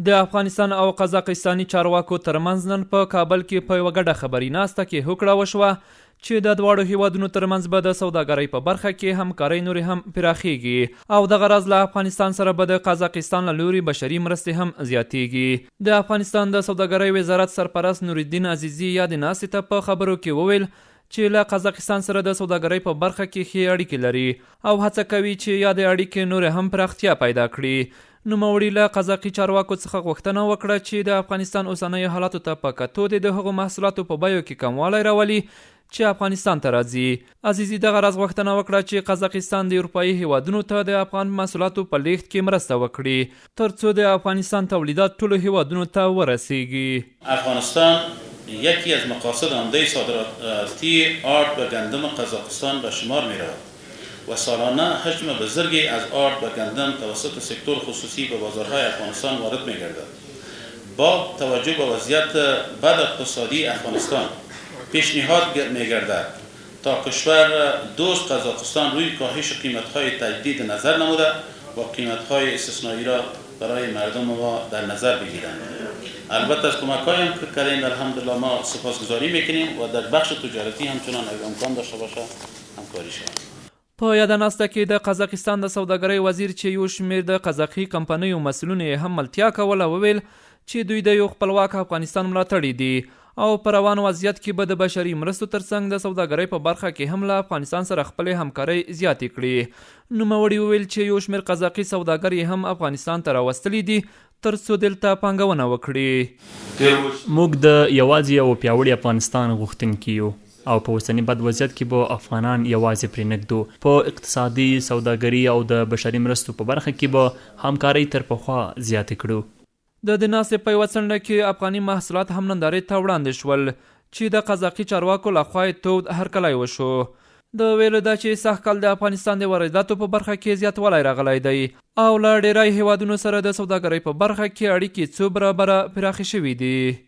د افغانستان او قزاقستاني چارواکو ترمنځ نن په کابل کې په یوه ګډه خبري ناسته کې هوکړه وشوه چې د دواړو هیوادونو ترمنځ به د سوداګرۍ په برخه کې همکارۍ نورې هم پراخیږي او دغه راز له افغانستان سره به د قزاقستان له لوري بشري مرستې هم زیاتیږي. د افغانستان د سوداګرۍ وزارت سرپرست نورالدین عزیزي یادې ناستې ته په خبرو کې وویل چې له قزاقستان سره د سوداګرۍ په برخه کې ښې اړیکې لري او هڅه کوي چې یادې اړیکې نورې هم پراختیا پیدا کړي. نوموړي له قزاقي چارواکو څخه غوښتنه وکړه چې د افغانستان اوسنیو حالاتو ته په کتو د هغو محصولاتو په بیو کې کموالی راولي چې افغانستان ته راځي. عزیزي دغه راز غوښتنه وکړه چې قزاقستان د اروپایي هیوادونو ته د افغان محصولاتو په لیږد کې مرسته وکړي ترڅو د افغانستان تولیدات ټولو هیوادونو ته ورسیږي. افغانستان یکی از مقاصد عمده صادراتی آرد و گندم قزاقستان به شمار می رود و سالانه حجم بزرگی از آرد و گندم توسط سکتور خصوصی به بازارهای افغانستان وارد می گردد. با توجه به وضعیت بد اقتصادی افغانستان پیشنهاد می گردد تا کشور دوست قزاقستان روی کاهش قیمت‌های تجدید نظر نموده و قیمت‌های استثنایی را برای مردم ما در نظر بگیرند. البته از کمک‌هایی هم که کردیم الحمدلله ما سپاسگزاری میکنیم و در بخش تجارتی همچنان اگر امکان داشته باشه همکاری شود. په یاده ناسته کې د قزاقستان د سوداګرۍ وزیر چې یو شمېر د قزاقي کمپنیو مسؤلینو یې هم ملتیا کوله وویل چې دوی د یو خپلواک افغانستان ملاتړي دي او په روان وضعیت کې به د بشري مرستو ترڅنګ د سوداګرۍ په برخه کې هم له افغانستان سره خپلې همکارۍ زیاتې کړي. نوموړي وویل چې یو شمېر قزاقي سوداګر یې هم افغانستان ته راوستلي دي ترڅو دلته پانګونه وکړي. موږ د یوازې یو پیاوړي افغانستان غوښتونکي یو او په اوسني بد وضعیت کې به افغانان یوازې پرې نږدو. په اقتصادي سوداګري او د بشري مرستو په برخه کې به همکارۍ تر پخوا زیاتې کړو. د ناستې په یوه څنډه کې افغاني محصولات هم نندارې ته وړاندې شول چې د قزاقي چارواکو لخوا یې تود هرکلی وشو. د ویلو ده چې سږکال د افغانستان د وارداتو په برخه کې زیاتوالی راغلی دی او له ډیری هیوادونو سره د سوداګرۍ په برخه کې اړیکې څو برابره پراخې شوي دي.